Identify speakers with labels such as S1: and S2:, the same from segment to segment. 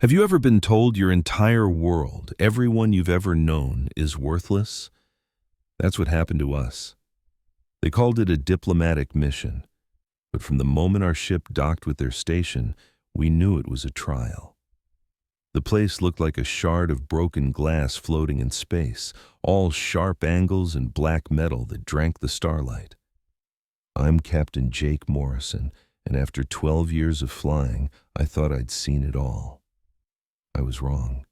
S1: Have you ever been told your entire world, everyone you've ever known, is worthless? That's what happened to us. They called it a diplomatic mission, but from the moment our ship docked with their station, we knew it was a trial. The place looked like a shard of broken glass floating in space, all sharp angles and black metal that drank the starlight. I'm Captain Jake Morrison, and after 12 years of flying, I thought I'd seen it all. I was wrong.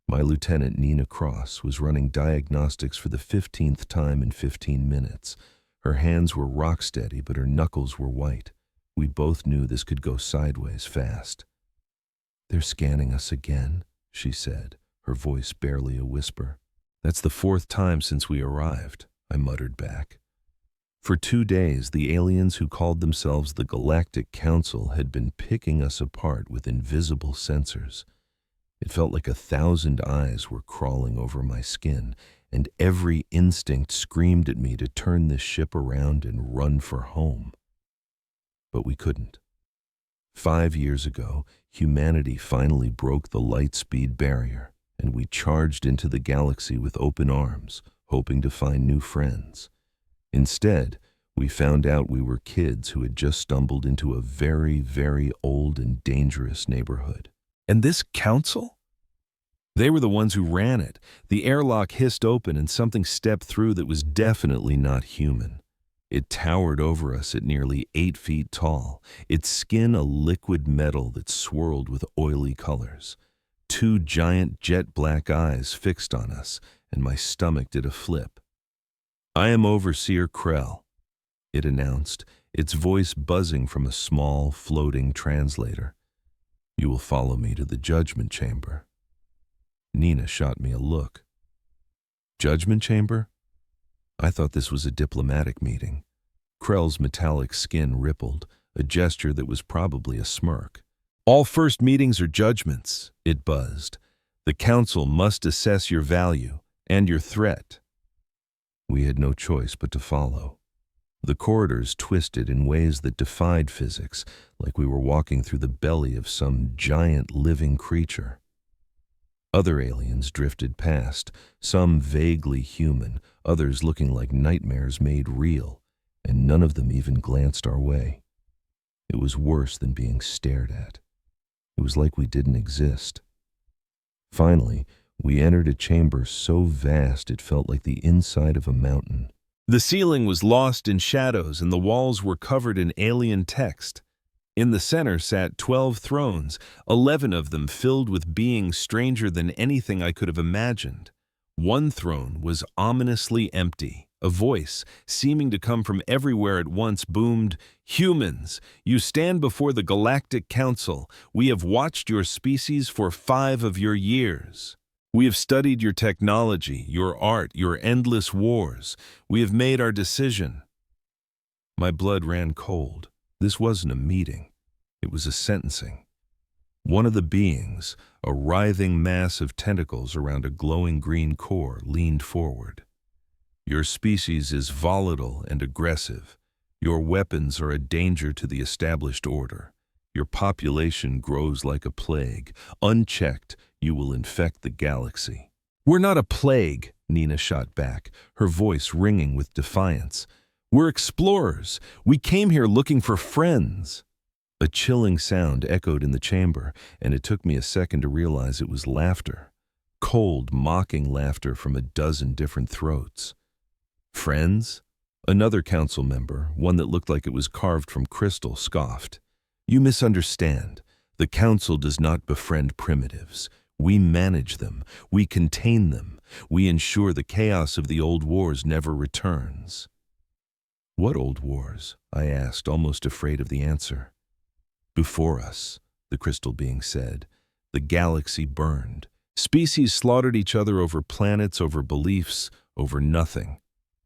S1: My lieutenant, Nina Cross, was running diagnostics for the 15th time in 15 minutes. Her hands were rock steady, but her knuckles were white. We both knew this could go sideways fast. "They're scanning us again," she said, her voice barely a whisper. "That's the 4th time since we arrived," I muttered back. For 2 days, the aliens who called themselves the Galactic Council had been picking us apart with invisible sensors. It felt like 1,000 eyes were crawling over my skin, and every instinct screamed at me to turn this ship around and run for home. But we couldn't. 5 years ago, humanity finally broke the light-speed barrier, and we charged into the galaxy with open arms, hoping to find new friends. Instead, we found out we were kids who had just stumbled into a very, very old and dangerous neighborhood. And this council? They were the ones who ran it. The airlock hissed open and something stepped through that was definitely not human. It towered over us at nearly 8 feet tall, its skin a liquid metal that swirled with oily colors. 2 giant jet-black eyes fixed on us, and my stomach did a flip. "I am Overseer Krell," it announced, its voice buzzing from a small, floating translator. "You will follow me to the judgment chamber." Nina shot me a look. Judgment chamber? I thought this was a diplomatic meeting. Krell's metallic skin rippled, a gesture that was probably a smirk. "All first meetings are judgments," it buzzed. "The council must assess your value and your threat." We had no choice but to follow. The corridors twisted in ways that defied physics, like we were walking through the belly of some giant living creature. Other aliens drifted past, some vaguely human, others looking like nightmares made real, and none of them even glanced our way. It was worse than being stared at. It was like we didn't exist. Finally, we entered a chamber so vast it felt like the inside of a mountain. The ceiling was lost in shadows and the walls were covered in alien text. In the center sat 12 thrones, 11 of them filled with beings stranger than anything I could have imagined. One throne was ominously empty. A voice, seeming to come from everywhere at once, boomed, "Humans, you stand before the Galactic Council. We have watched your species for 5 of your years. We have studied your technology, your art, your endless wars. We have made our decision." My blood ran cold. This wasn't a meeting. It was a sentencing. One of the beings, a writhing mass of tentacles around a glowing green core, leaned forward. "Your species is volatile and aggressive. Your weapons are a danger to the established order. Your population grows like a plague. Unchecked, you will infect the galaxy." "We're not a plague," Nina shot back, her voice ringing with defiance. "We're explorers. We came here looking for friends." A chilling sound echoed in the chamber, and it took me a second to realize it was laughter. Cold, mocking laughter from a dozen different throats. "Friends?" Another council member, one that looked like it was carved from crystal, scoffed. "You misunderstand. The council does not befriend primitives. We manage them. We contain them. We ensure the chaos of the old wars never returns." "What old wars?" I asked, almost afraid of the answer. "Before us," the crystal being said, "the galaxy burned. Species slaughtered each other over planets, over beliefs, over nothing.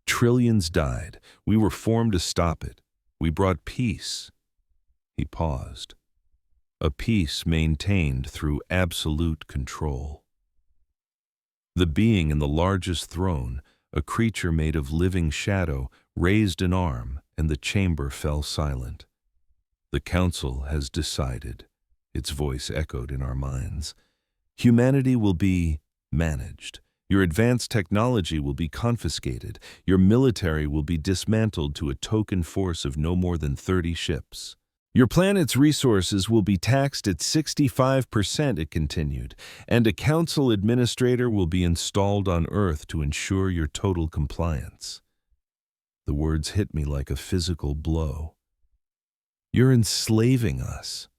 S1: Trillions died. We were formed to stop it. We brought peace." He paused. "A peace maintained through absolute control." The being in the largest throne, a creature made of living shadow, raised an arm, and the chamber fell silent. "The council has decided," its voice echoed in our minds. Humanity will be managed. Your advanced technology will be confiscated. Your military will be dismantled to a token force of no more than 30 ships. Your planet's resources will be taxed at 65%, it continued, and a council administrator will be installed on Earth to ensure your total compliance. The words hit me like a physical blow. You're enslaving us.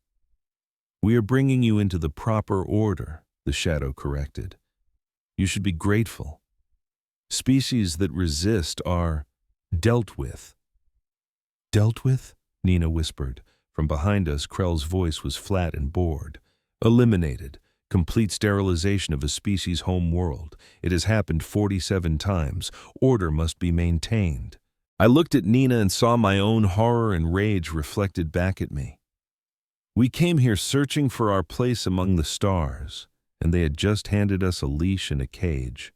S1: We are bringing you into the proper order, the shadow corrected. You should be grateful. Species that resist are dealt with. Dealt with? Nina whispered. From behind us, Krell's voice was flat and bored. Eliminated. Complete sterilization of a species' home world. It has happened 47 times. Order must be maintained. I looked at Nina and saw my own horror and rage reflected back at me. We came here searching for our place among the stars, and they had just handed us a leash and a cage.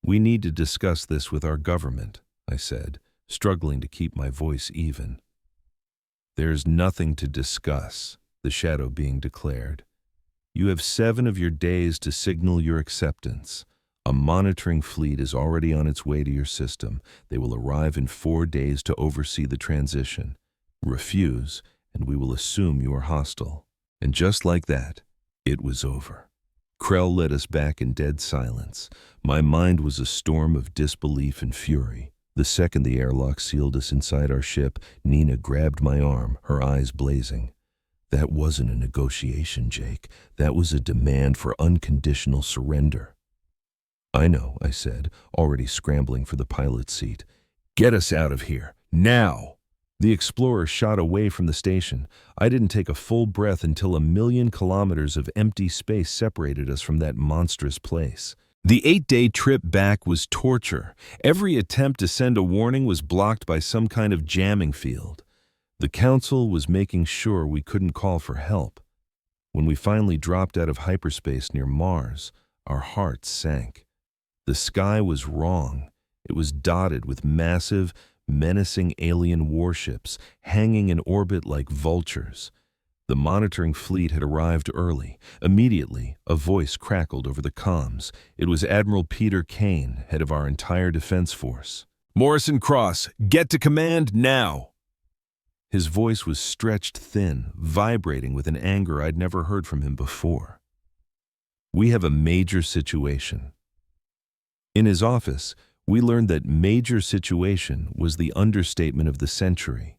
S1: We need to discuss this with our government, I said, struggling to keep my voice even. There's nothing to discuss, the shadow being declared. You have 7 of your days to signal your acceptance. A monitoring fleet is already on its way to your system. They will arrive in 4 days to oversee the transition. Refuse, and we will assume you are hostile. And just like that, it was over. Krell led us back in dead silence. My mind was a storm of disbelief and fury. The second the airlock sealed us inside our ship, Nina grabbed my arm, her eyes blazing. That wasn't a negotiation, Jake. That was a demand for unconditional surrender. I know, I said, already scrambling for the pilot's seat. Get us out of here, now! The Explorer shot away from the station. I didn't take a full breath until 1,000,000 kilometers of empty space separated us from that monstrous place. The 8-day trip back was torture. Every attempt to send a warning was blocked by some kind of jamming field. The Council was making sure we couldn't call for help. When we finally dropped out of hyperspace near Mars, our hearts sank. The sky was wrong. It was dotted with massive, menacing alien warships hanging in orbit like vultures. The monitoring fleet had arrived early. Immediately, a voice crackled over the comms. It was Admiral Peter Kane, head of our entire defense force. Morrison Cross, get to command now! His voice was stretched thin, vibrating with an anger I'd never heard from him before. We have a major situation. In his office, we learned that major situation was the understatement of the century.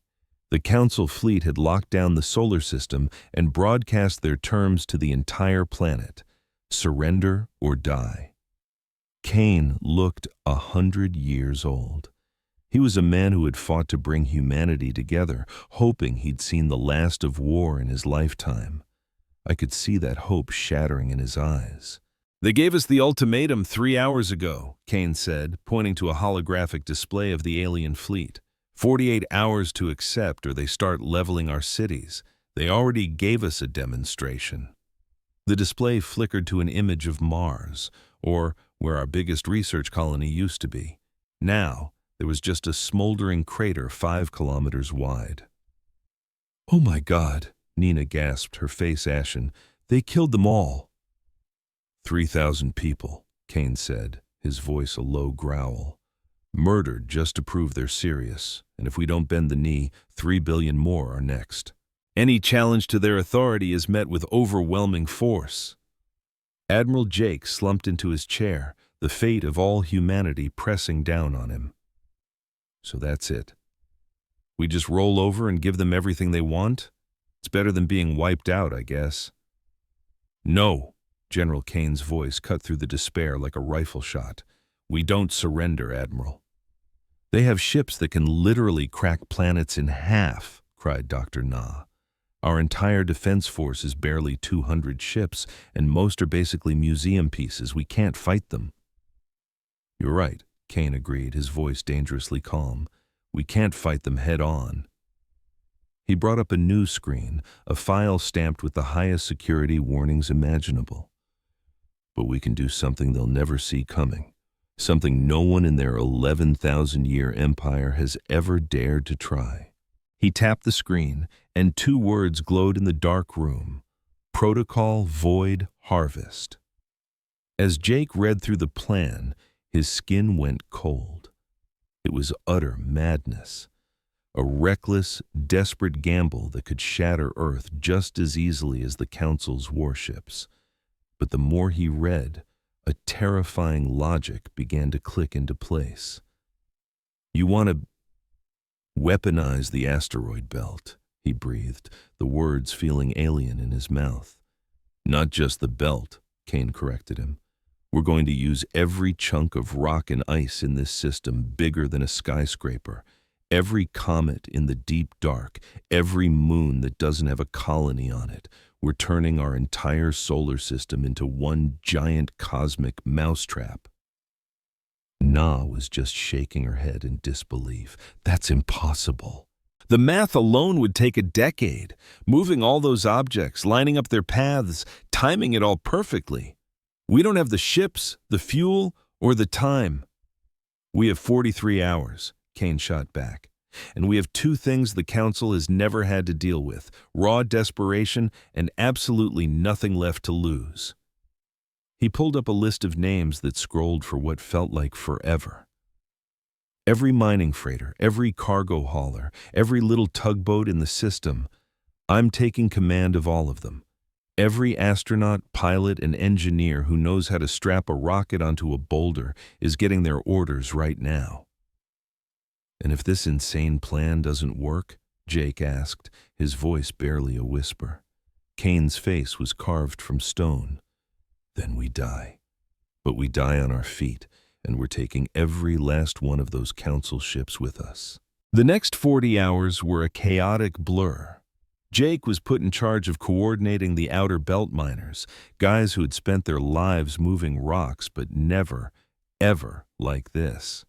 S1: The Council fleet had locked down the solar system and broadcast their terms to the entire planet. Surrender or die. Kane looked 100 years old. He was a man who had fought to bring humanity together, hoping he'd seen the last of war in his lifetime. I could see that hope shattering in his eyes. They gave us the ultimatum 3 hours ago, Kane said, pointing to a holographic display of the alien fleet. 48 hours to accept or they start leveling our cities. They already gave us a demonstration. The display flickered to an image of Mars, or where our biggest research colony used to be. Now, there was just a smoldering crater 5 kilometers wide. Oh my God, Nina gasped, her face ashen. They killed them all. 3,000 people, Kane said, his voice a low growl. Murdered just to prove they're serious, and if we don't bend the knee, 3 billion more are next. Any challenge to their authority is met with overwhelming force. Admiral Jake slumped into his chair, the fate of all humanity pressing down on him. So that's it. We just roll over and give them everything they want? It's better than being wiped out, I guess. No, General Kane's voice cut through the despair like a rifle shot. We don't surrender, Admiral. They have ships that can literally crack planets in half, cried Dr. Na. Our entire defense force is barely 200 ships, and most are basically museum pieces. We can't fight them. You're right, Kane agreed, his voice dangerously calm. We can't fight them head on. He brought up a news screen, a file stamped with the highest security warnings imaginable. But we can do something they'll never see coming. Something no one in their 11,000-year empire has ever dared to try. He tapped the screen, and 2 words glowed in the dark room. Protocol Void Harvest. As Jake read through the plan, his skin went cold. It was utter madness. A reckless, desperate gamble that could shatter Earth just as easily as the Council's warships. But the more he read, a terrifying logic began to click into place. You want to weaponize the asteroid belt, he breathed, the words feeling alien in his mouth. Not just the belt, Kane corrected him. We're going to use every chunk of rock and ice in this system bigger than a skyscraper, every comet in the deep dark, every moon that doesn't have a colony on it. We're turning our entire solar system into one giant cosmic mousetrap. Na was just shaking her head in disbelief. That's impossible. The math alone would take a decade, moving all those objects, lining up their paths, timing it all perfectly. We don't have the ships, the fuel, or the time. We have 43 hours, Kane shot back. And we have two things the Council has never had to deal with, raw desperation and absolutely nothing left to lose. He pulled up a list of names that scrolled for what felt like forever. Every mining freighter, every cargo hauler, every little tugboat in the system, I'm taking command of all of them. Every astronaut, pilot, and engineer who knows how to strap a rocket onto a boulder is getting their orders right now. And if this insane plan doesn't work, Jake asked, his voice barely a whisper. Kane's face was carved from stone. Then we die. But we die on our feet, and we're taking every last one of those Council ships with us. The next 40 hours were a chaotic blur. Jake was put in charge of coordinating the outer belt miners, guys who had spent their lives moving rocks, but never, ever like this.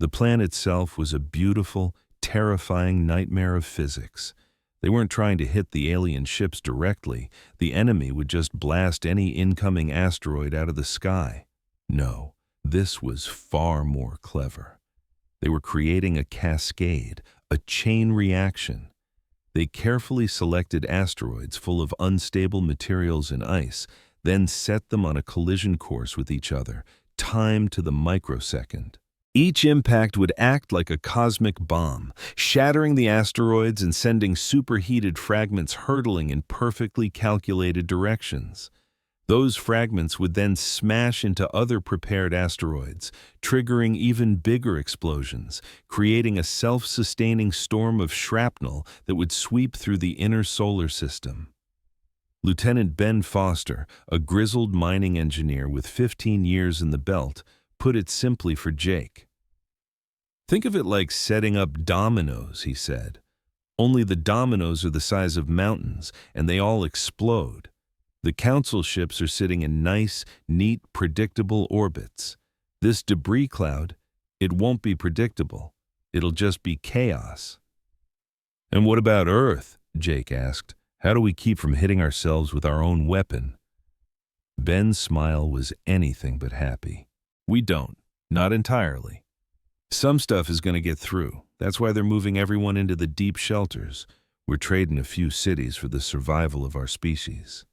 S1: The plan itself was a beautiful, terrifying nightmare of physics. They weren't trying to hit the alien ships directly. The enemy would just blast any incoming asteroid out of the sky. No, this was far more clever. They were creating a cascade, a chain reaction. They carefully selected asteroids full of unstable materials and ice, then set them on a collision course with each other, timed to the microsecond. Each impact would act like a cosmic bomb, shattering the asteroids and sending superheated fragments hurtling in perfectly calculated directions. Those fragments would then smash into other prepared asteroids, triggering even bigger explosions, creating a self-sustaining storm of shrapnel that would sweep through the inner solar system. Lieutenant Ben Foster, a grizzled mining engineer with 15 years in the belt, put it simply for Jake. Think of it like setting up dominoes, he said. Only the dominoes are the size of mountains, and they all explode. The Council ships are sitting in nice, neat, predictable orbits. This debris cloud, it won't be predictable. It'll just be chaos. And what about Earth? Jake asked. How do we keep from hitting ourselves with our own weapon? Ben's smile was anything but happy. We don't. Not entirely. Some stuff is going to get through. That's why they're moving everyone into the deep shelters. We're trading a few cities for the survival of our species.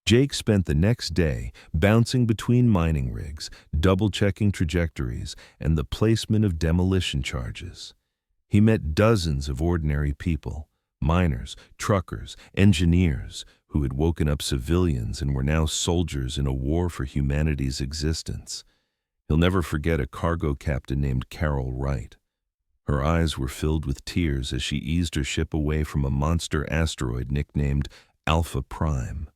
S1: Jake spent the next day bouncing between mining rigs, double-checking trajectories, and the placement of demolition charges. He met dozens of ordinary people, miners, truckers, engineers, who had woken up civilians and were now soldiers in a war for humanity's existence. He'll never forget a cargo captain named Carol Wright. Her eyes were filled with tears as she eased her ship away from a monster asteroid nicknamed HFY Prime.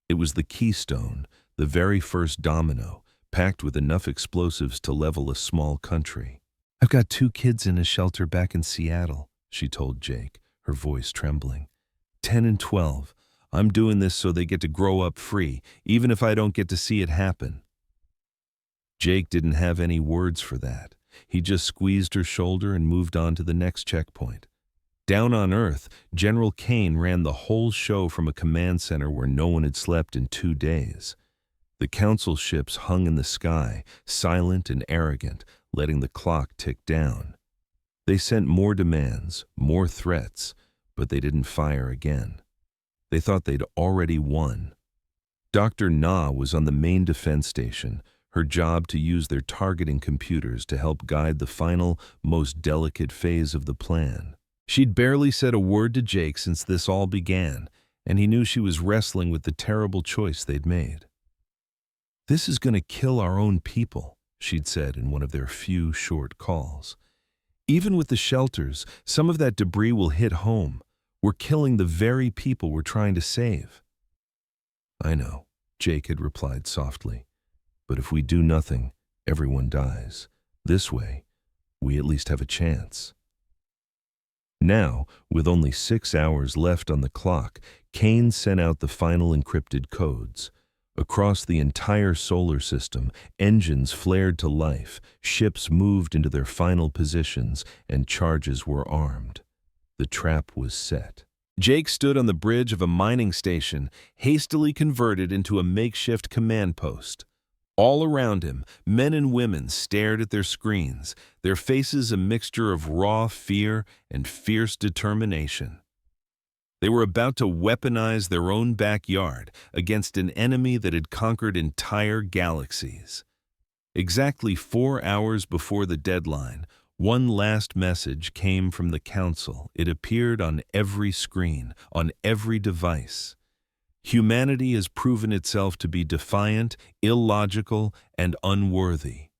S1: It was the keystone, the very first domino, packed with enough explosives to level a small country. I've got 2 kids in a shelter back in Seattle, she told Jake, her voice trembling. 10 and 12. I'm doing this so they get to grow up free, even if I don't get to see it happen. Jake didn't have any words for that. He just squeezed her shoulder and moved on to the next checkpoint. Down on Earth, General Kane ran the whole show from a command center where no one had slept in 2 days. The Council ships hung in the sky, silent and arrogant, letting the clock tick down. They sent more demands, more threats, but they didn't fire again. They thought they'd already won. Dr. Na was on the main defense station, her job to use their targeting computers to help guide the final, most delicate phase of the plan. She'd barely said a word to Jake since this all began, and he knew she was wrestling with the terrible choice they'd made. "This is going to kill our own people," she'd said in one of their few short calls. "Even with the shelters, some of that debris will hit home. We're killing the very people we're trying to save." "I know," Jake had replied softly. "But if we do nothing, everyone dies. This way, we at least have a chance." Now, with only 6 hours left on the clock, Kane sent out the final encrypted codes. Across the entire solar system, engines flared to life, ships moved into their final positions, and charges were armed. The trap was set. Jake stood on the bridge of a mining station, hastily converted into a makeshift command post. All around him, men and women stared at their screens, their faces a mixture of raw fear and fierce determination. They were about to weaponize their own backyard against an enemy that had conquered entire galaxies. Exactly 4 hours before the deadline, one last message came from the Council. It appeared on every screen, on every device. "Humanity has proven itself to be defiant, illogical, and unworthy."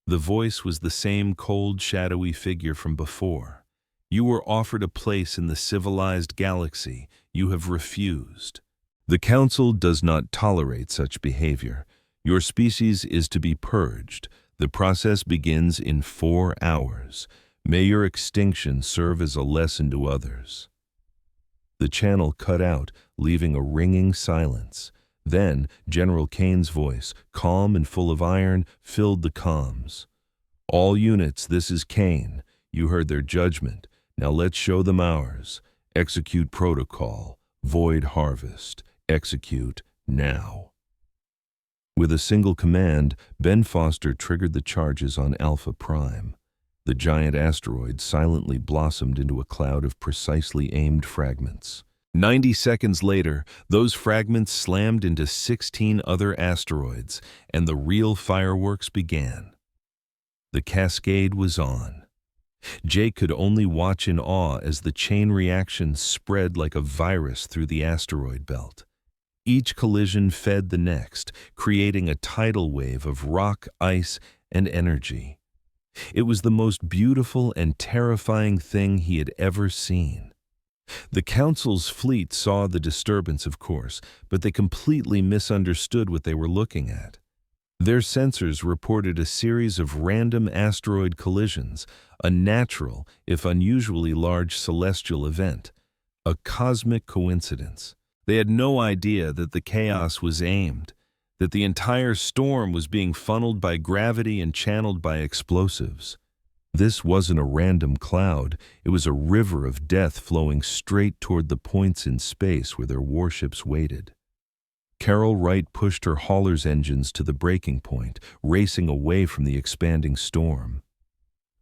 S1: The voice was the same cold, shadowy figure from before. "You were offered a place in the civilized galaxy. You have refused. The Council does not tolerate such behavior. Your species is to be purged. The process begins in 4 hours. May your extinction serve as a lesson to others." The channel cut out, leaving a ringing silence. Then General Kane's voice, calm and full of iron, filled the comms. "All units, this is Kane. You heard their judgment. Now let's show them ours. Execute protocol. Void harvest. Execute now." With a single command, Ben Foster triggered the charges on Alpha Prime. The giant asteroid silently blossomed into a cloud of precisely aimed fragments. 90 seconds later, those fragments slammed into 16 other asteroids, and the real fireworks began. The cascade was on. Jake could only watch in awe as the chain reaction spread like a virus through the asteroid belt. Each collision fed the next, creating a tidal wave of rock, ice, and energy. It was the most beautiful and terrifying thing he had ever seen. The Council's fleet saw the disturbance, of course, but they completely misunderstood what they were looking at. Their sensors reported a series of random asteroid collisions, a natural, if unusually large celestial event, a cosmic coincidence. They had no idea that the chaos was aimed, that the entire storm was being funneled by gravity and channeled by explosives. This wasn't a random cloud, it was a river of death flowing straight toward the points in space where their warships waited. Carol Wright pushed her hauler's engines to the breaking point, racing away from the expanding storm.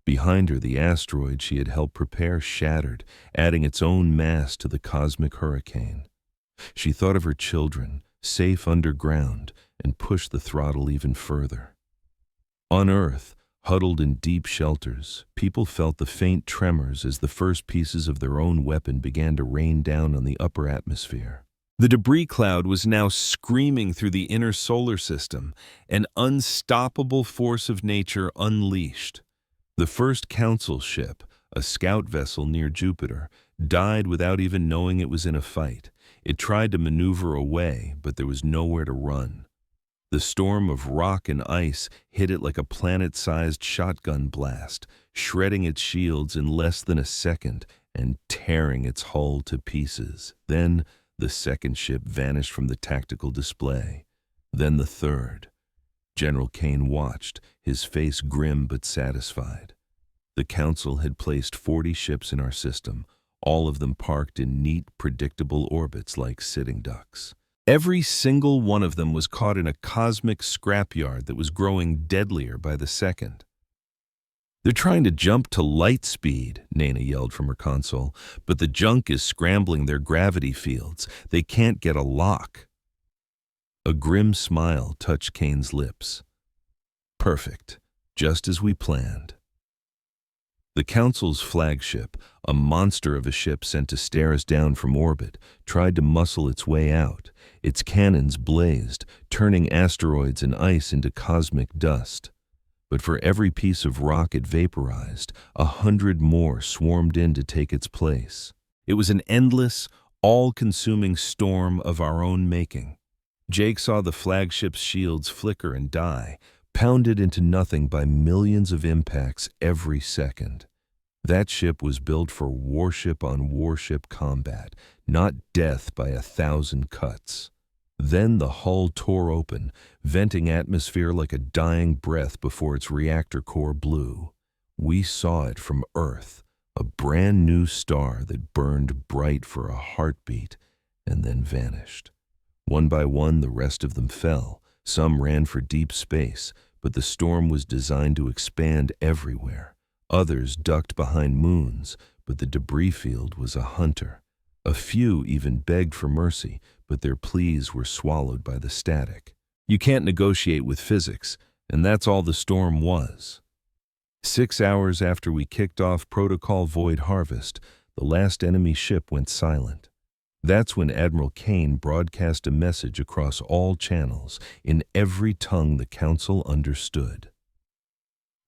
S1: Behind her, the asteroid she had helped prepare shattered, adding its own mass to the cosmic hurricane. She thought of her children, safe underground, and pushed the throttle even further. On Earth, huddled in deep shelters, people felt the faint tremors as the first pieces of their own weapon began to rain down on the upper atmosphere. The debris cloud was now screaming through the inner solar system, an unstoppable force of nature unleashed. The first Council ship, a scout vessel near Jupiter, died without even knowing it was in a fight. It tried to maneuver away, but there was nowhere to run. The storm of rock and ice hit it like a planet-sized shotgun blast, shredding its shields in less than a second and tearing its hull to pieces. Then the second ship vanished from the tactical display. Then the third. General Kane watched, his face grim but satisfied. The Council had placed 40 ships in our system, all of them parked in neat, predictable orbits like sitting ducks. Every single one of them was caught in a cosmic scrapyard that was growing deadlier by the second. They're trying to jump to light speed, Nana yelled from her console, but the junk is scrambling their gravity fields. They can't get a lock. A grim smile touched Kane's lips. Perfect, just as we planned. The Council's flagship, a monster of a ship sent to stare us down from orbit, tried to muscle its way out. Its cannons blazed, turning asteroids and ice into cosmic dust. But for every piece of rock it vaporized, 100 more swarmed in to take its place. It was an endless, all-consuming storm of our own making. Jake saw the flagship's shields flicker and die, pounded into nothing by millions of impacts every second. That ship was built for warship-on-warship combat, not death by 1,000 cuts. Then the hull tore open, venting atmosphere like a dying breath before its reactor core blew. We saw it from Earth, a brand new star that burned bright for a heartbeat and then vanished. One by one, the rest of them fell. Some ran for deep space, but the storm was designed to expand everywhere. Others ducked behind moons, but the debris field was a hunter. A few even begged for mercy, but their pleas were swallowed by the static. You can't negotiate with physics, and that's all the storm was. 6 hours after we kicked off Protocol Void Harvest, the last enemy ship went silent. That's when Admiral Kane broadcast a message across all channels, in every tongue the Council understood.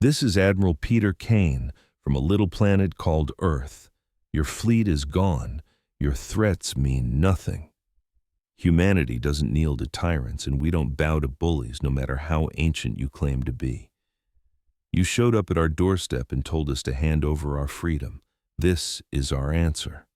S1: This is Admiral Peter Kane from a little planet called Earth. Your fleet is gone. Your threats mean nothing. Humanity doesn't kneel to tyrants, and we don't bow to bullies, no matter how ancient you claim to be. You showed up at our doorstep and told us to hand over our freedom. This is our answer.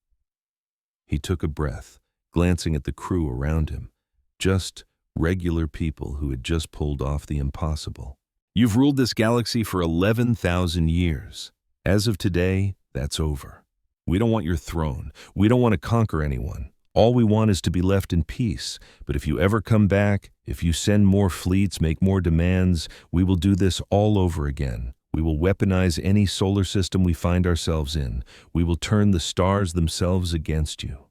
S1: He took a breath, glancing at the crew around him. Just regular people who had just pulled off the impossible. You've ruled this galaxy for 11,000 years. As of today, that's over. We don't want your throne. We don't want to conquer anyone. All we want is to be left in peace. But if you ever come back, if you send more fleets, make more demands, we will do this all over again. We will weaponize any solar system we find ourselves in. We will turn the stars themselves against you.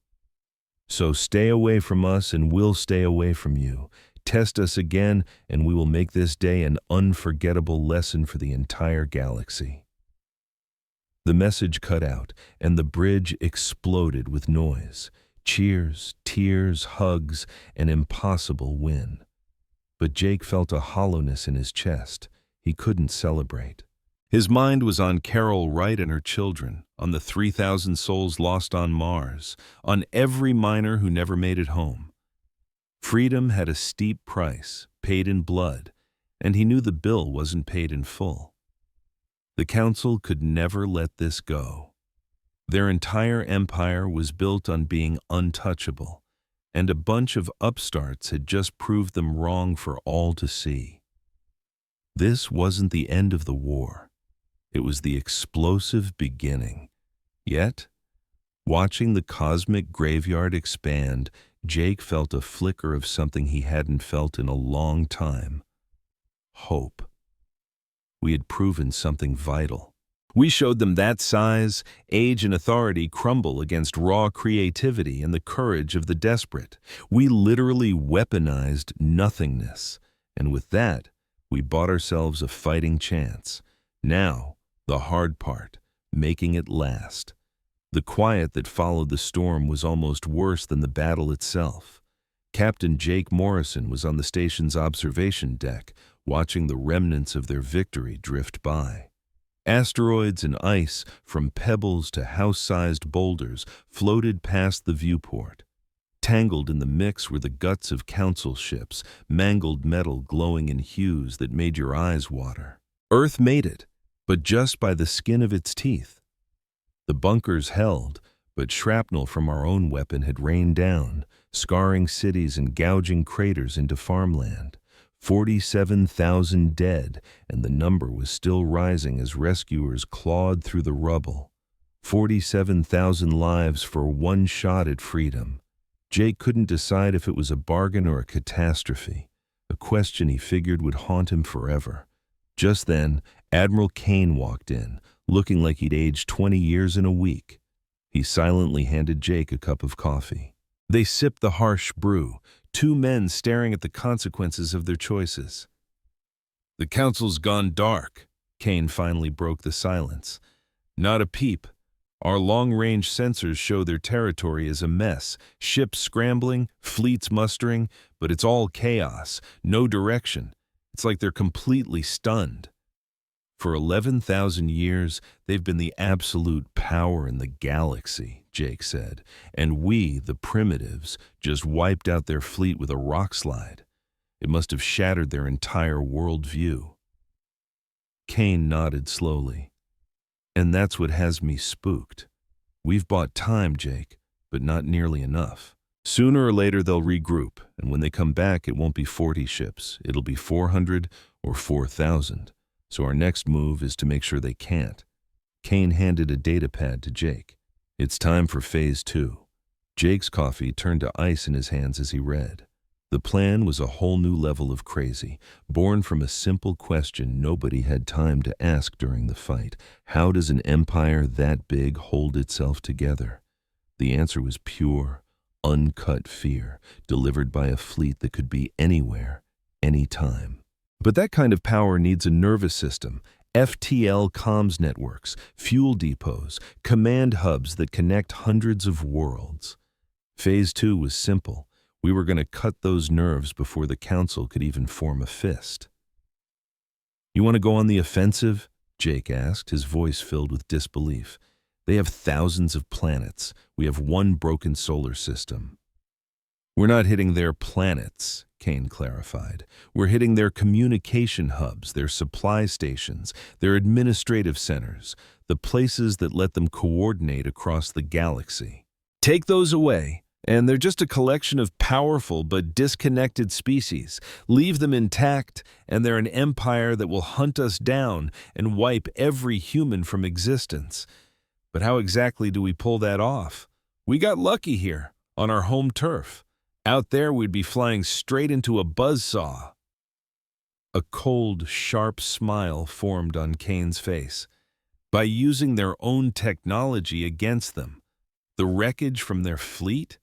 S1: So stay away from us and we'll stay away from you. Test us again and we will make this day an unforgettable lesson for the entire galaxy. The message cut out and the bridge exploded with noise. Cheers, tears, hugs, an impossible win. But Jake felt a hollowness in his chest. He couldn't celebrate. His mind was on Carol Wright and her children, on the 3,000 souls lost on Mars, on every miner who never made it home. Freedom had a steep price, paid in blood, and he knew the bill wasn't paid in full. The Council could never let this go. Their entire empire was built on being untouchable, and a bunch of upstarts had just proved them wrong for all to see. This wasn't the end of the war. It was the explosive beginning. Yet, watching the cosmic graveyard expand, Jake felt a flicker of something he hadn't felt in a long time. Hope. We had proven something vital. We showed them that size, age, and authority crumble against raw creativity and the courage of the desperate. We literally weaponized nothingness, and with that, we bought ourselves a fighting chance. Now, the hard part, making it last. The quiet that followed the storm was almost worse than the battle itself. Captain Jake Morrison was on the station's observation deck, watching the remnants of their victory drift by. Asteroids and ice, from pebbles to house-sized boulders, floated past the viewport. Tangled in the mix were the guts of Council ships, mangled metal glowing in hues that made your eyes water. Earth made it, but just by the skin of its teeth. The bunkers held, but shrapnel from our own weapon had rained down, scarring cities and gouging craters into farmland. 47,000 dead, and the number was still rising as rescuers clawed through the rubble. 47,000 lives for one shot at freedom. Jake couldn't decide if it was a bargain or a catastrophe, a question he figured would haunt him forever. Just then, Admiral Kane walked in, looking like he'd aged 20 years in a week. He silently handed Jake a cup of coffee. They sipped the harsh brew, two men staring at the consequences of their choices. "The council's gone dark," Kane finally broke the silence. "Not a peep. Our long-range sensors show their territory is a mess, ships scrambling, fleets mustering, but it's all chaos, no direction. It's like they're completely stunned. For 11,000 years, they've been the absolute power in the galaxy," Jake said, "and we, the primitives, just wiped out their fleet with a rock slide. It must have shattered their entire worldview." Kane nodded slowly. "And that's what has me spooked. We've bought time, Jake, but not nearly enough. Sooner or later they'll regroup, and when they come back it won't be 40 ships, it'll be 400 or 4,000. So our next move is to make sure they can't." Kane handed a data pad to Jake. "It's time for Phase 2. Jake's coffee turned to ice in his hands as he read. The plan was a whole new level of crazy, born from a simple question nobody had time to ask during the fight. How does an empire that big hold itself together? The answer was pure, uncut fear, delivered by a fleet that could be anywhere, anytime. But that kind of power needs a nervous system, FTL comms networks, fuel depots, command hubs that connect hundreds of worlds. Phase 2 was simple. We were going to cut those nerves before the council could even form a fist. "You want to go on the offensive?" Jake asked, his voice filled with disbelief. "They have thousands of planets. We have one broken solar system." "We're not hitting their planets," Kane clarified. "We're hitting their communication hubs, their supply stations, their administrative centers, the places that let them coordinate across the galaxy. Take those away, and they're just a collection of powerful but disconnected species. Leave them intact, and they're an empire that will hunt us down and wipe every human from existence. But how exactly do we pull that off? We got lucky here, on our home turf. Out there, we'd be flying straight into a buzzsaw." A cold, sharp smile formed on Kane's face. By using their own technology against them, the wreckage from their fleet?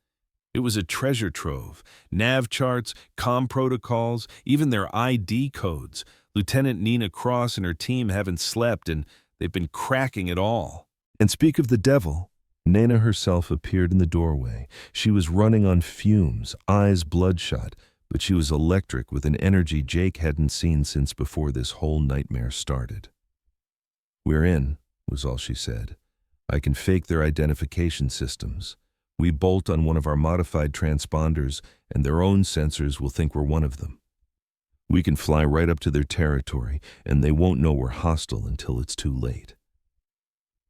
S1: It was a treasure trove. Nav charts, comm protocols, even their ID codes. Lieutenant Nina Cross and her team haven't slept, and they've been cracking it all. And speak of the devil, Nana herself appeared in the doorway. She was running on fumes, eyes bloodshot, but she was electric with an energy Jake hadn't seen since before this whole nightmare started. "We're in," was all she said. "I can fake their identification systems. We bolt on one of our modified transponders, and their own sensors will think we're one of them. We can fly right up to their territory, and they won't know we're hostile until it's too late."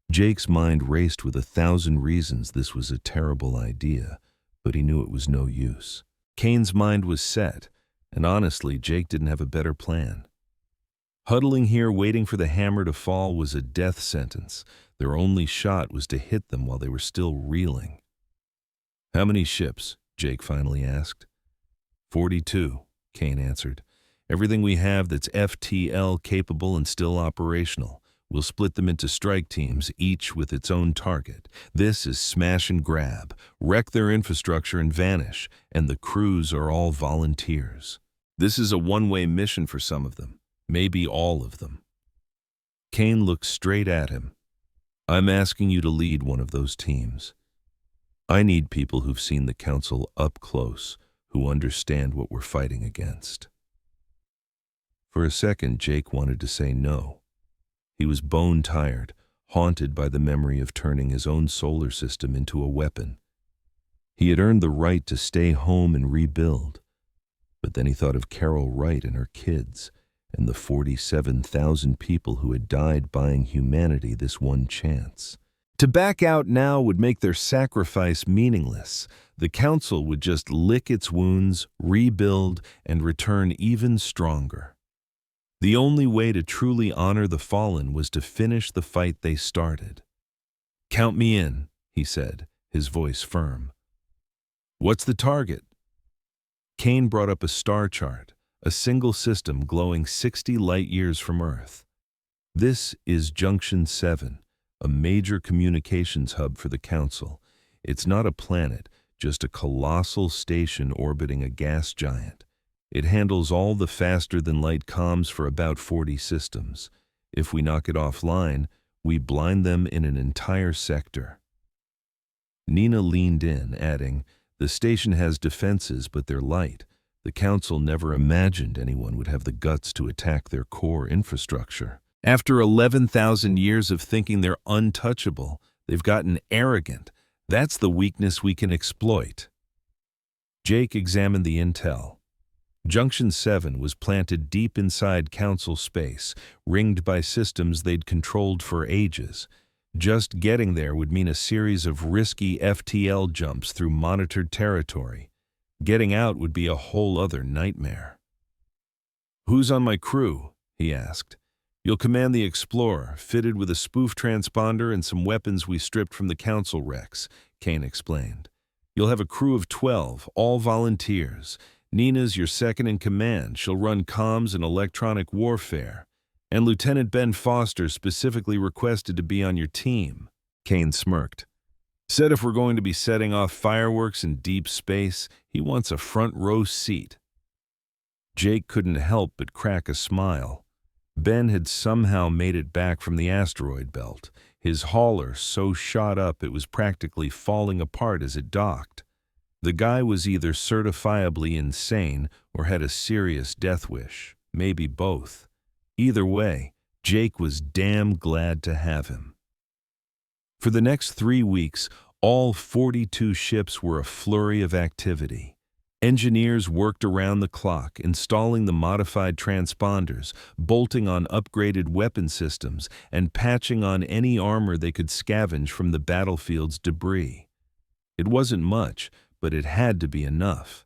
S1: Jake's mind raced with 1,000 reasons this was a terrible idea, but he knew it was no use. Kane's mind was set, and honestly, Jake didn't have a better plan. Huddling here waiting for the hammer to fall was a death sentence. Their only shot was to hit them while they were still reeling. "How many ships?" Jake finally asked. 42, Kane answered. "Everything we have that's FTL capable and still operational. We'll split them into strike teams, each with its own target. This is smash and grab, wreck their infrastructure and vanish, and the crews are all volunteers. This is a one-way mission for some of them, maybe all of them." Kane looked straight at him. "I'm asking you to lead one of those teams. I need people who've seen the council up close, who understand what we're fighting against." For a second, Jake wanted to say no. He was bone-tired, haunted by the memory of turning his own solar system into a weapon. He had earned the right to stay home and rebuild. But then he thought of Carol Wright and her kids, and the 47,000 people who had died buying humanity this one chance. To back out now would make their sacrifice meaningless. The council would just lick its wounds, rebuild, and return even stronger. The only way to truly honor the fallen was to finish the fight they started. "Count me in," he said, his voice firm. "What's the target?" Kane brought up a star chart, a single system glowing 60 light-years from Earth. This is Junction 7, a major communications hub for the Council. It's not a planet, just a colossal station orbiting a gas giant. It handles all the faster-than-light comms for about 40 systems. If we knock it offline, we blind them in an entire sector. Nina leaned in, adding, "The station has defenses, but they're light. The Council never imagined anyone would have the guts to attack their core infrastructure. After 11,000 years of thinking they're untouchable, they've gotten arrogant. That's the weakness we can exploit." Jake examined the intel. Junction 7 was planted deep inside Council space, ringed by systems they'd controlled for ages. Just getting there would mean a series of risky FTL jumps through monitored territory. Getting out would be a whole other nightmare. "Who's on my crew?" he asked. "You'll command the Explorer, fitted with a spoof transponder and some weapons we stripped from the Council wrecks," Kane explained. "You'll have a crew of 12, all volunteers. Nina's your second in command. She'll run comms and electronic warfare. And Lieutenant Ben Foster specifically requested to be on your team." Kane smirked. "Said if we're going to be setting off fireworks in deep space, he wants a front row seat." Jake couldn't help but crack a smile. Ben had somehow made it back from the asteroid belt, his hauler so shot up it was practically falling apart as it docked. The guy was either certifiably insane or had a serious death wish, maybe both. Either way, Jake was damn glad to have him. For the next 3 weeks, all 42 ships were a flurry of activity. Engineers worked around the clock, installing the modified transponders, bolting on upgraded weapon systems, and patching on any armor they could scavenge from the battlefield's debris. It wasn't much, but it had to be enough.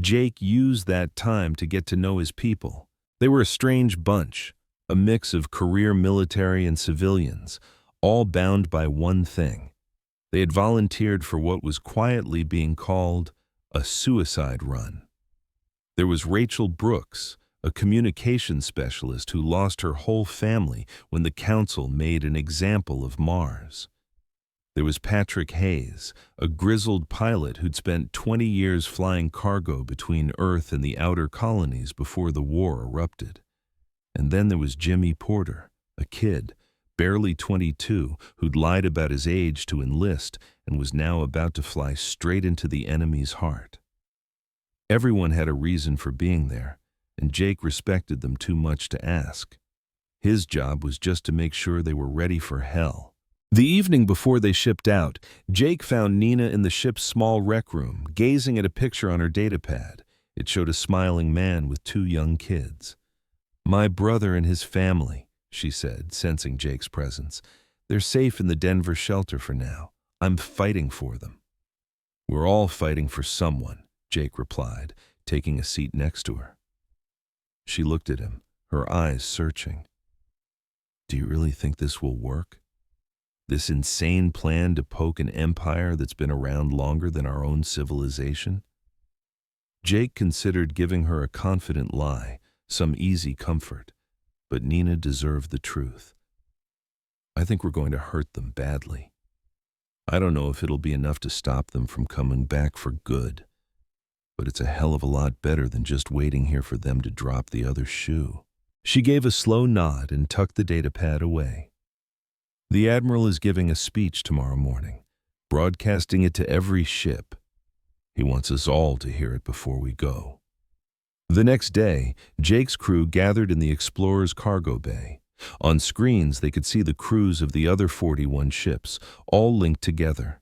S1: Jake used that time to get to know his people. They were a strange bunch, a mix of career military and civilians, all bound by one thing. They had volunteered for what was quietly being called a suicide run. There was Rachel Brooks, a communications specialist who lost her whole family when the Council made an example of Mars. There was Patrick Hayes, a grizzled pilot who'd spent 20 years flying cargo between Earth and the outer colonies before the war erupted. And then there was Jimmy Porter, a kid, barely 22, who'd lied about his age to enlist and was now about to fly straight into the enemy's heart. Everyone had a reason for being there, and Jake respected them too much to ask. His job was just to make sure they were ready for hell. The evening before they shipped out, Jake found Nina in the ship's small rec room, gazing at a picture on her datapad. It showed a smiling man with 2 young kids. "My brother and his family," she said, sensing Jake's presence. "They're safe in the Denver shelter for now. I'm fighting for them." "We're all fighting for someone," Jake replied, taking a seat next to her. She looked at him, her eyes searching. "Do you really think this will work? This insane plan to poke an empire that's been around longer than our own civilization?" Jake considered giving her a confident lie, some easy comfort, but Nina deserved the truth. "I think we're going to hurt them badly. I don't know if it'll be enough to stop them from coming back for good, but it's a hell of a lot better than just waiting here for them to drop the other shoe." She gave a slow nod and tucked the datapad away. "The Admiral is giving a speech tomorrow morning, broadcasting it to every ship. He wants us all to hear it before we go." The next day, Jake's crew gathered in the Explorer's cargo bay. On screens, they could see the crews of the other 41 ships, all linked together.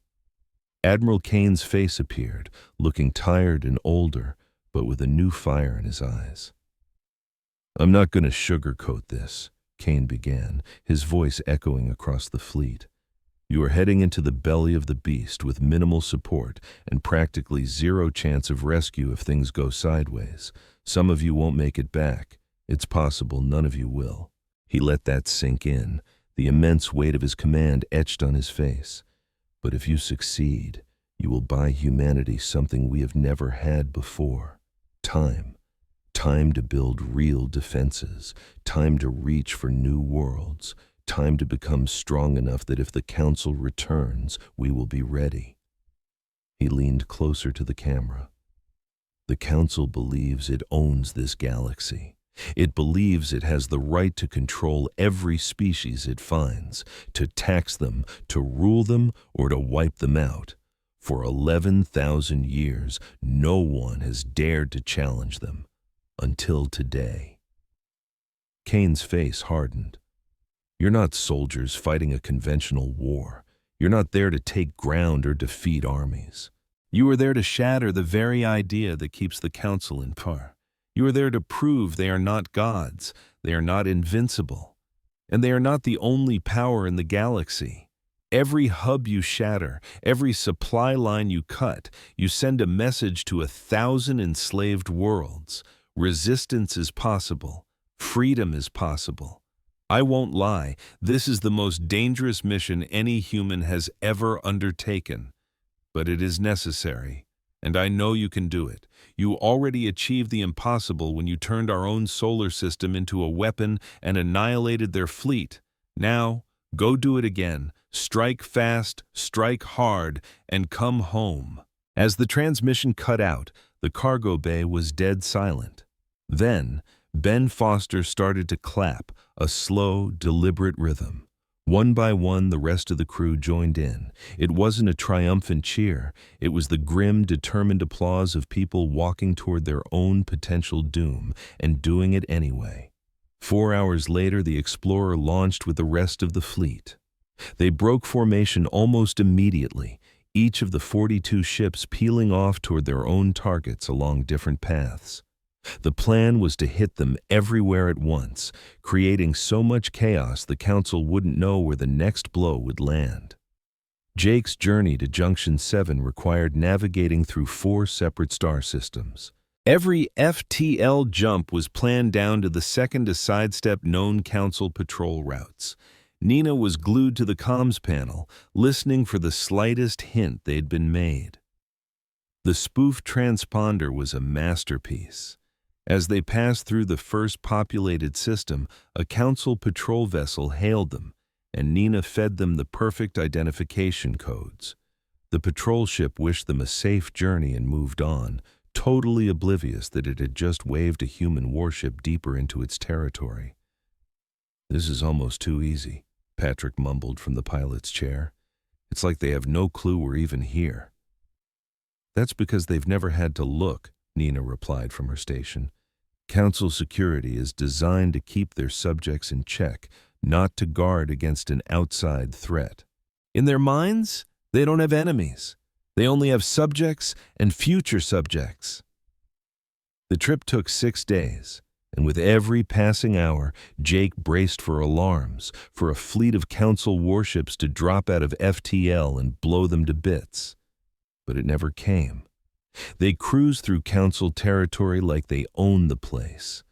S1: Admiral Kane's face appeared, looking tired and older, but with a new fire in his eyes. "I'm not going to sugarcoat this," Kane began, his voice echoing across the fleet. "You are heading into the belly of the beast with minimal support and practically zero chance of rescue if things go sideways. Some of you won't make it back. It's possible none of you will." He let that sink in, the immense weight of his command etched on his face. "But if you succeed, you will buy humanity something we have never had before. Time. Time to build real defenses, time to reach for new worlds, time to become strong enough that if the Council returns, we will be ready. He leaned closer to the camera. The Council believes it owns this galaxy. It believes it has the right to control every species it finds, to tax them, to rule them, or to wipe them out. For 11,000 years, no one has dared to challenge them, until today. Kane's face hardened. You're not soldiers fighting a conventional war. You're not there to take ground or defeat armies. You are there to shatter the very idea that keeps the Council in power. You are there to prove they are not gods, they are not invincible, and they are not the only power in the galaxy. Every hub you shatter, every supply line you cut, you send a message to 1,000 enslaved worlds. Resistance is possible. Freedom is possible. I won't lie, this is the most dangerous mission any human has ever undertaken. But it is necessary, and I know you can do it. You already achieved the impossible when you turned our own solar system into a weapon and annihilated their fleet. Now, go do it again. Strike fast, strike hard, and come home. As the transmission cut out, the cargo bay was dead silent. Then, Ben Foster started to clap, a slow, deliberate rhythm. One by one, the rest of the crew joined in. It wasn't a triumphant cheer. It was the grim, determined applause of people walking toward their own potential doom and doing it anyway. 4 hours later, the Explorer launched with the rest of the fleet. They broke formation almost immediately, each of the 42 ships peeling off toward their own targets along different paths. The plan was to hit them everywhere at once, creating so much chaos the Council wouldn't know where the next blow would land. Jake's journey to Junction 7 required navigating through 4 separate star systems. Every FTL jump was planned down to the second to sidestep known Council patrol routes. Nina was glued to the comms panel, listening for the slightest hint they'd been made. The spoof transponder was a masterpiece. As they passed through the first populated system, a Council patrol vessel hailed them, and Nina fed them the perfect identification codes. The patrol ship wished them a safe journey and moved on, totally oblivious that it had just waved a human warship deeper into its territory. "This is almost too easy," Patrick mumbled from the pilot's chair. "It's like they have no clue we're even here." "That's because they've never had to look," Nina replied from her station. "Council security is designed to keep their subjects in check, not to guard against an outside threat. In their minds, they don't have enemies. They only have subjects and future subjects." The trip took 6 days, and with every passing hour, Jake braced for alarms, for a fleet of Council warships to drop out of FTL and blow them to bits. But it never came. They cruised through Council territory like they owned the place.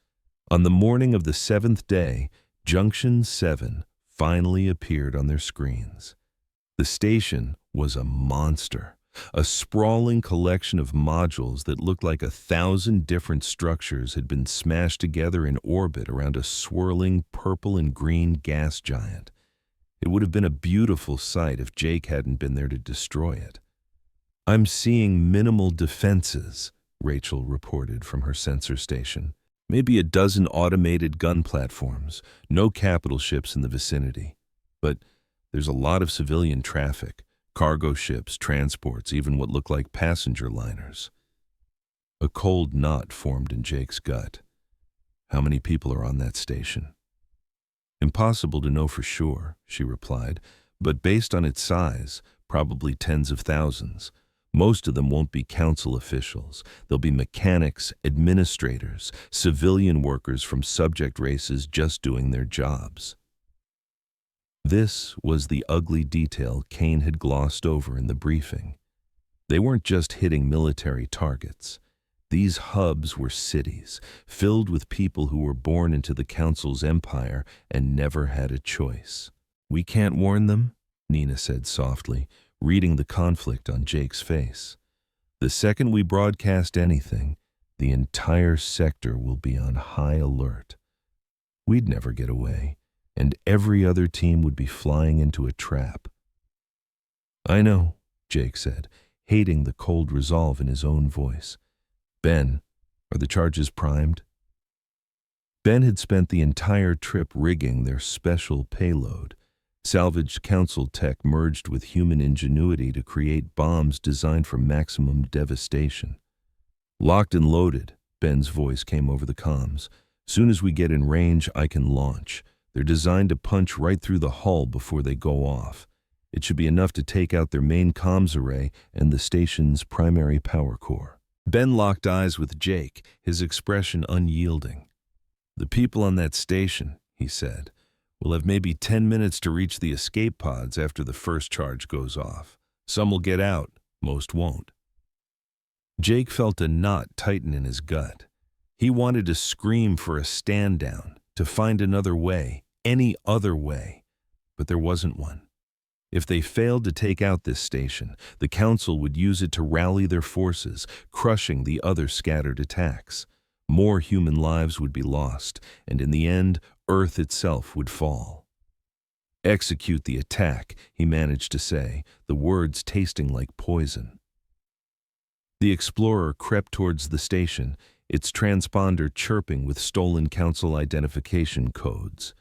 S1: On the morning of the 7th day, Junction 7 finally appeared on their screens. The station was a monster, a sprawling collection of modules that looked like 1,000 different structures had been smashed together in orbit around a swirling purple and green gas giant. It would have been a beautiful sight if Jake hadn't been there to destroy it. "I'm seeing minimal defenses," Rachel reported from her sensor station. "Maybe a dozen automated gun platforms, no capital ships in the vicinity. But there's a lot of civilian traffic, cargo ships, transports, even what look like passenger liners." A cold knot formed in Jake's gut. "How many people are on that station?" "Impossible to know for sure," she replied, "but based on its size, probably tens of thousands. Most of them won't be Council officials. They'll be mechanics, administrators, civilian workers from subject races just doing their jobs." This was the ugly detail Kane had glossed over in the briefing. They weren't just hitting military targets. These hubs were cities, filled with people who were born into the Council's empire and never had a choice. "We can't warn them?" Nina said softly, reading the conflict on Jake's face. "The second we broadcast anything, The entire sector will be on high alert. We'd never get away, and every other team would be flying into a trap. I know, Jake said, hating the cold resolve in his own voice. Ben, are the charges primed? Ben had spent the entire trip rigging their special payload. Salvaged council tech merged with human ingenuity to create bombs designed for maximum devastation. Locked and loaded, Ben's voice came over the comms. Soon as we get in range, I can launch. They're designed to punch right through the hull before they go off. It should be enough to take out their main comms array and the station's primary power core. Ben locked eyes with Jake, his expression unyielding. The people on that station, he said, will have maybe 10 minutes to reach the escape pods after the first charge goes off. Some will get out, most won't. Jake felt a knot tighten in his gut. He wanted to scream for a stand down, to find another way, any other way, but there wasn't one. If they failed to take out this station, the Council would use it to rally their forces, crushing the other scattered attacks. More human lives would be lost, and in the end, Earth itself would fall. Execute the attack, he managed to say, the words tasting like poison. The Explorer crept towards the station, its transponder chirping with stolen Council identification codes.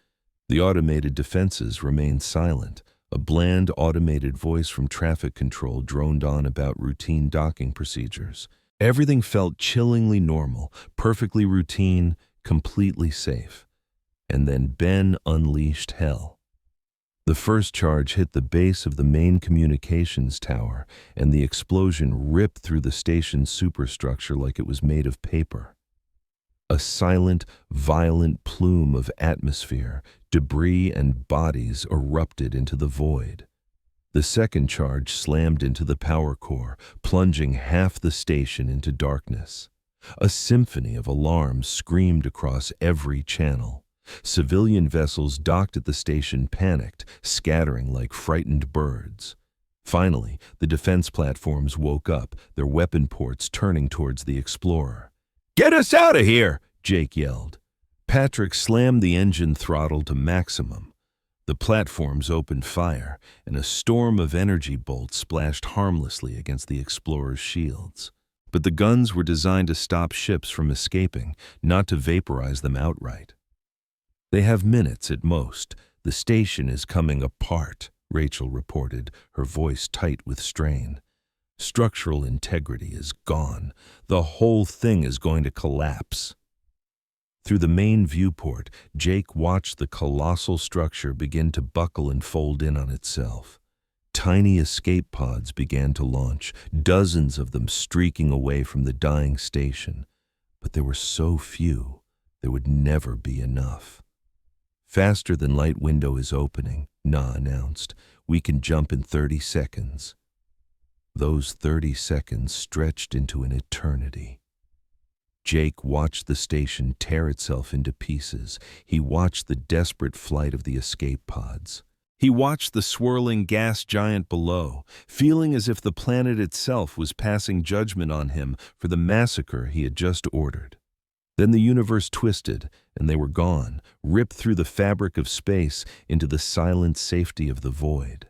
S1: The automated defenses remained silent. A bland automated voice from traffic control droned on about routine docking procedures. Everything felt chillingly normal, perfectly routine, completely safe. And then Ben unleashed hell. The first charge hit the base of the main communications tower, and the explosion ripped through the station's superstructure like it was made of paper. A silent, violent plume of atmosphere, debris and bodies erupted into the void. The second charge slammed into the power core, plunging half the station into darkness. A symphony of alarms screamed across every channel. Civilian vessels docked at the station panicked, scattering like frightened birds. Finally, the defense platforms woke up, their weapon ports turning towards the Explorer. "Get us out of here!" Jake yelled. Patrick slammed the engine throttle to maximum. The platforms opened fire, and a storm of energy bolts splashed harmlessly against the Explorer's shields. But the guns were designed to stop ships from escaping, not to vaporize them outright. "They have minutes at most. The station is coming apart," Rachel reported, her voice tight with strain. "Structural integrity is gone. The whole thing is going to collapse." Through the main viewport, Jake watched the colossal structure begin to buckle and fold in on itself. Tiny escape pods began to launch, dozens of them streaking away from the dying station. But there were so few, there would never be enough. "Faster than light window is opening," Na announced. "We can jump in 30 seconds. Those 30 seconds stretched into an eternity. Jake watched the station tear itself into pieces. He watched the desperate flight of the escape pods. He watched the swirling gas giant below, feeling as if the planet itself was passing judgment on him for the massacre he had just ordered. Then the universe twisted, and they were gone, ripped through the fabric of space into the silent safety of the void.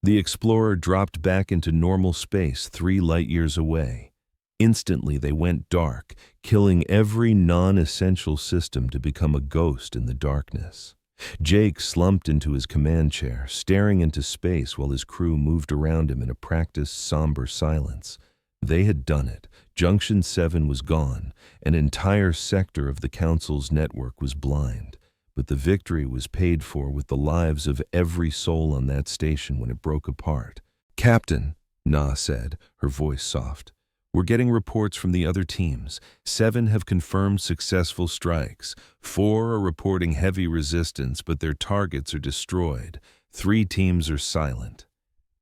S1: The Explorer dropped back into normal space 3 light-years away. Instantly they went dark, killing every non-essential system to become a ghost in the darkness. Jake slumped into his command chair, staring into space while his crew moved around him in a practiced, somber silence. They had done it. Junction 7 was gone. An entire sector of the Council's network was blind. But the victory was paid for with the lives of every soul on that station when it broke apart. "Captain," Na said, her voice soft, "we're getting reports from the other teams. 7 have confirmed successful strikes. 4 are reporting heavy resistance, but their targets are destroyed. 3 teams are silent.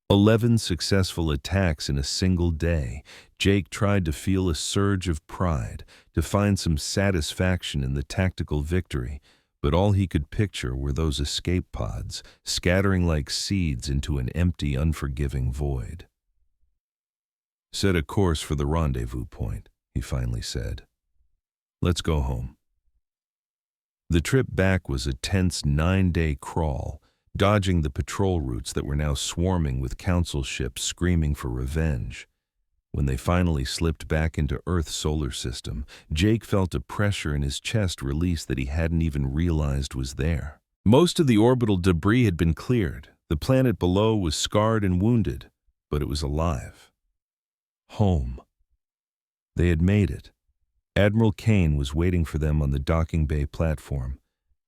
S1: 11 successful attacks in a single day." Jake tried to feel a surge of pride, to find some satisfaction in the tactical victory, but all he could picture were those escape pods, scattering like seeds into an empty, unforgiving void. "Set a course for the rendezvous point," he finally said. Let's go home. The trip back was a tense 9-day crawl, dodging the patrol routes that were now swarming with council ships screaming for revenge. When they finally slipped back into Earth's solar system, Jake felt a pressure in his chest release that he hadn't even realized was there. Most of the orbital debris had been cleared. The planet below was scarred and wounded, but it was alive. Home. They had made it. Admiral Kane was waiting for them on the docking bay platform.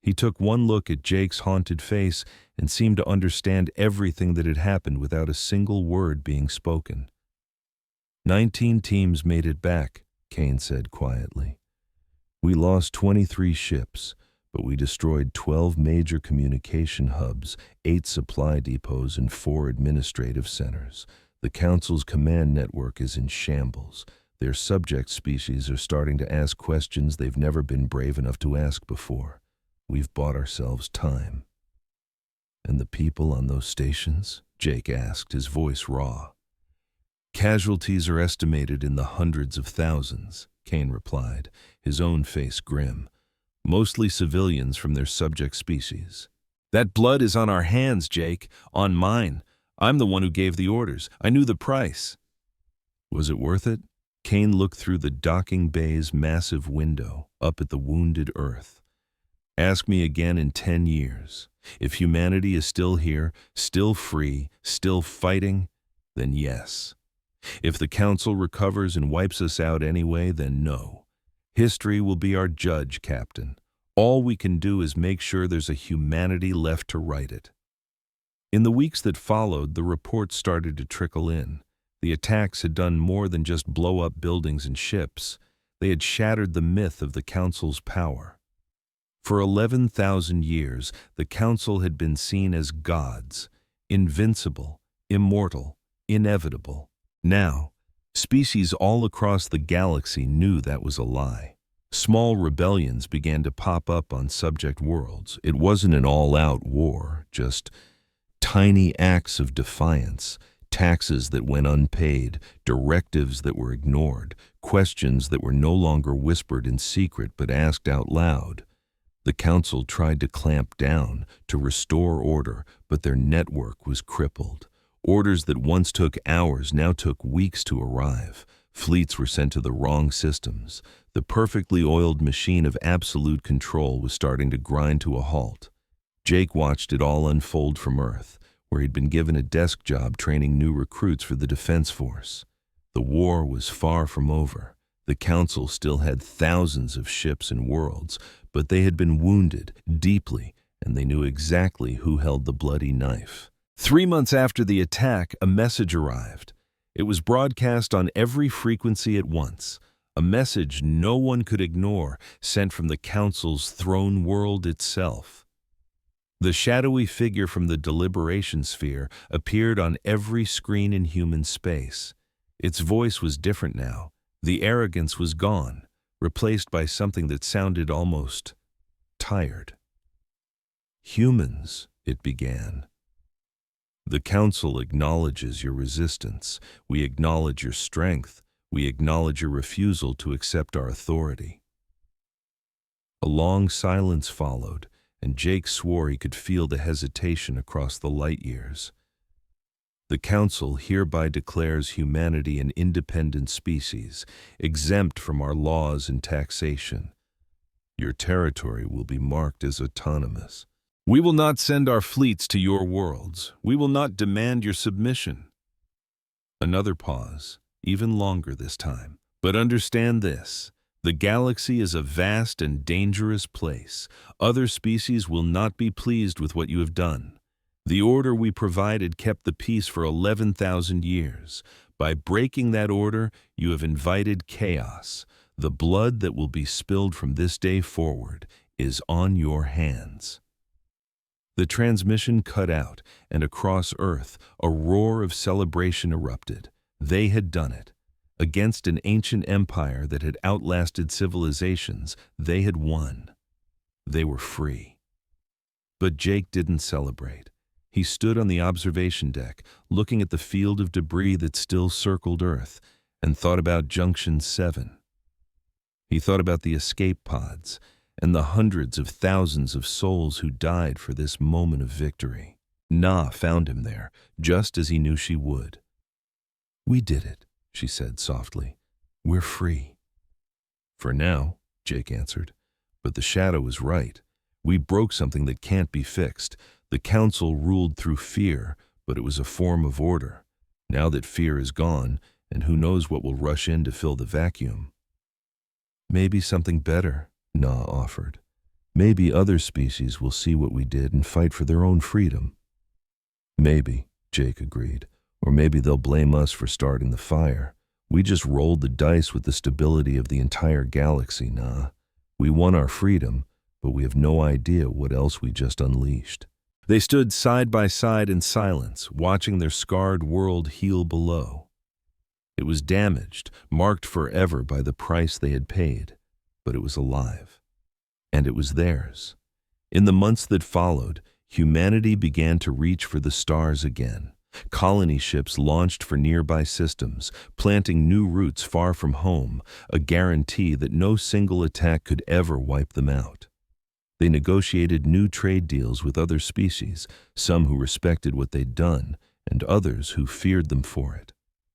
S1: He took one look at Jake's haunted face and seemed to understand everything that had happened without a single word being spoken. 19 teams made it back, Kane said quietly. We lost 23 ships, but we destroyed 12 major communication hubs, 8 supply depots, and 4 administrative centers. The Council's command network is in shambles. Their subject species are starting to ask questions they've never been brave enough to ask before. We've bought ourselves time. And the people on those stations? Jake asked, his voice raw. Casualties are estimated in the hundreds of thousands, Kane replied, his own face grim. Mostly civilians from their subject species. That blood is on our hands, Jake. On mine. I'm the one who gave the orders. I knew the price. Was it worth it? Kane looked through the docking bay's massive window, up at the wounded Earth. Ask me again in 10 years. If humanity is still here, still free, still fighting, then yes. If the Council recovers and wipes us out anyway, then no. History will be our judge, Captain. All we can do is make sure there's a humanity left to write it. In the weeks that followed, the reports started to trickle in. The attacks had done more than just blow up buildings and ships. They had shattered the myth of the Council's power. For 11,000 years, the Council had been seen as gods, invincible, immortal, inevitable. Now, species all across the galaxy knew that was a lie. Small rebellions began to pop up on subject worlds. It wasn't an all-out war, just tiny acts of defiance, taxes that went unpaid, directives that were ignored, questions that were no longer whispered in secret but asked out loud. The Council tried to clamp down, to restore order, but their network was crippled. Orders that once took hours now took weeks to arrive. Fleets were sent to the wrong systems. The perfectly oiled machine of absolute control was starting to grind to a halt. Jake watched it all unfold from Earth, where he'd been given a desk job training new recruits for the Defense Force. The war was far from over. The Council still had thousands of ships and worlds, but they had been wounded deeply, and they knew exactly who held the bloody knife. 3 months after the attack, a message arrived. It was broadcast on every frequency at once, a message no one could ignore, sent from the Council's throne world itself. The shadowy figure from the deliberation sphere appeared on every screen in human space. Its voice was different now. The arrogance was gone, replaced by something that sounded almost tired. Humans, it began. The Council acknowledges your resistance. We acknowledge your strength. We acknowledge your refusal to accept our authority. A long silence followed, and Jake swore he could feel the hesitation across the light years. The Council hereby declares humanity an independent species, exempt from our laws and taxation. Your territory will be marked as autonomous. We will not send our fleets to your worlds. We will not demand your submission. Another pause, even longer this time. But understand this. The galaxy is a vast and dangerous place. Other species will not be pleased with what you have done. The order we provided kept the peace for 11,000 years. By breaking that order, you have invited chaos. The blood that will be spilled from this day forward is on your hands. The transmission cut out, and across Earth, a roar of celebration erupted. They had done it. Against an ancient empire that had outlasted civilizations, they had won. They were free. But Jake didn't celebrate. He stood on the observation deck, looking at the field of debris that still circled Earth, and thought about Junction 7. He thought about the escape pods and the hundreds of thousands of souls who died for this moment of victory. Na found him there, just as he knew she would. "We did it," she said softly. "We're free." "For now," Jake answered. "But the shadow is right. We broke something that can't be fixed. The council ruled through fear, but it was a form of order. Now that fear is gone, and who knows what will rush in to fill the vacuum." "Maybe something better," Na offered. "Maybe other species will see what we did and fight for their own freedom." "Maybe," Jake agreed. "Or maybe they'll blame us for starting the fire. We just rolled the dice with the stability of the entire galaxy, Na. We won our freedom, but we have no idea what else we just unleashed." They stood side by side in silence, watching their scarred world heal below. It was damaged, marked forever by the price they had paid, but it was alive. And it was theirs. In the months that followed, humanity began to reach for the stars again. Colony ships launched for nearby systems, planting new routes far from home, a guarantee that no single attack could ever wipe them out. They negotiated new trade deals with other species, some who respected what they'd done, and others who feared them for it.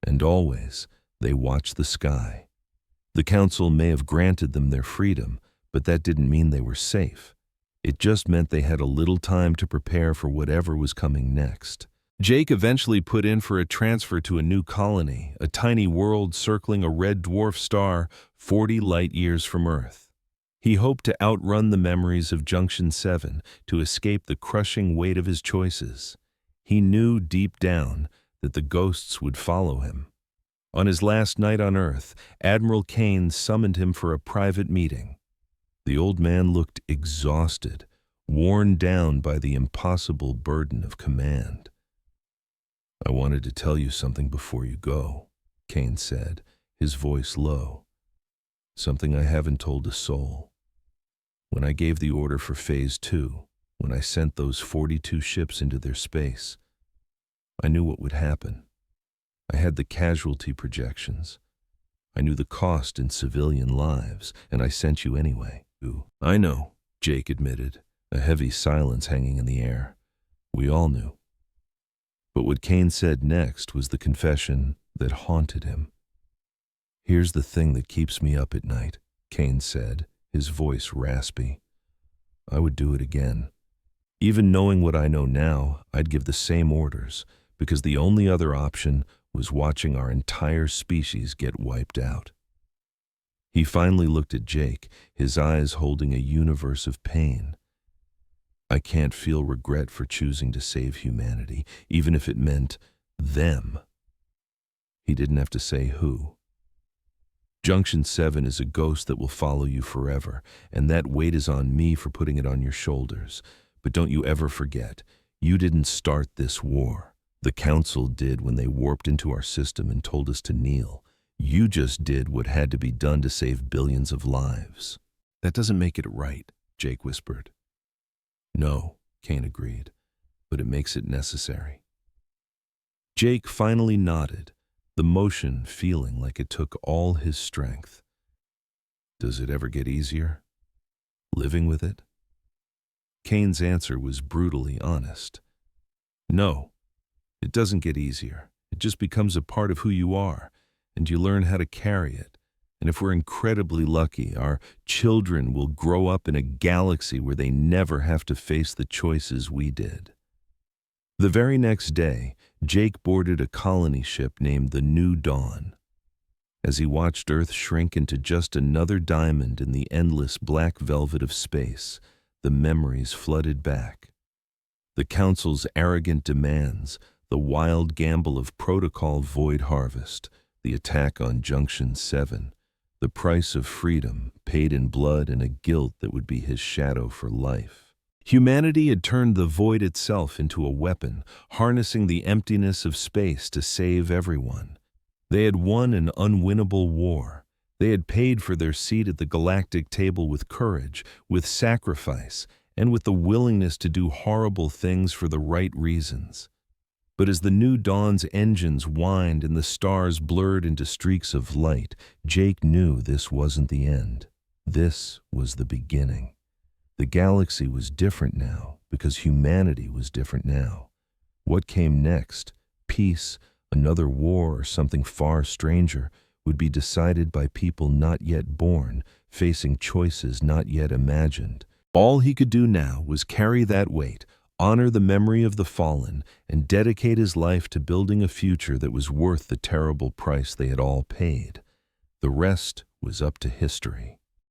S1: And always, they watched the sky. The council may have granted them their freedom, but that didn't mean they were safe. It just meant they had a little time to prepare for whatever was coming next. Jake eventually put in for a transfer to a new colony, a tiny world circling a red dwarf star 40 light-years from Earth. He hoped to outrun the memories of Junction 7 to escape the crushing weight of his choices. He knew deep down that the ghosts would follow him. On his last night on Earth, Admiral Kane summoned him for a private meeting. The old man looked exhausted, worn down by the impossible burden of command. "I wanted to tell you something before you go," Kane said, his voice low. "Something I haven't told a soul. When I gave the order for Phase 2, when I sent those 42 ships into their space, I knew what would happen. I had the casualty projections. I knew the cost in civilian lives, and I sent you anyway." "Ooh, I know," Jake admitted, a heavy silence hanging in the air. "We all knew." But what Kane said next was the confession that haunted him. "Here's the thing that keeps me up at night," Kane said, his voice raspy. "I would do it again. Even knowing what I know now, I'd give the same orders, because the only other option was watching our entire species get wiped out." He finally looked at Jake, his eyes holding a universe of pain. "I can't feel regret for choosing to save humanity, even if it meant them." He didn't have to say who. "Junction 7 is a ghost that will follow you forever, and that weight is on me for putting it on your shoulders. But don't you ever forget, you didn't start this war. The Council did when they warped into our system and told us to kneel. You just did what had to be done to save billions of lives." "That doesn't make it right," Jake whispered. "No," Kane agreed, "but it makes it necessary." Jake finally nodded, the motion feeling like it took all his strength. "Does it ever get easier? Living with it?" Kane's answer was brutally honest. "No, it doesn't get easier. It just becomes a part of who you are, and you learn how to carry it. And if we're incredibly lucky, our children will grow up in a galaxy where they never have to face the choices we did." The very next day, Jake boarded a colony ship named the New Dawn. As he watched Earth shrink into just another diamond in the endless black velvet of space, the memories flooded back. The Council's arrogant demands, the wild gamble of protocol void harvest, the attack on Junction 7, the price of freedom paid in blood and a guilt that would be his shadow for life. Humanity had turned the void itself into a weapon, harnessing the emptiness of space to save everyone. They had won an unwinnable war. They had paid for their seat at the galactic table with courage, with sacrifice, and with the willingness to do horrible things for the right reasons. But as the new dawn's engines whined and the stars blurred into streaks of light, Jake knew this wasn't the end. This was the beginning. The galaxy was different now because humanity was different now. What came next, peace, another war, or something far stranger, would be decided by people not yet born, facing choices not yet imagined. All he could do now was carry that weight, honor the memory of the fallen, and dedicate his life to building a future that was worth the terrible price they had all paid. The rest was up to history.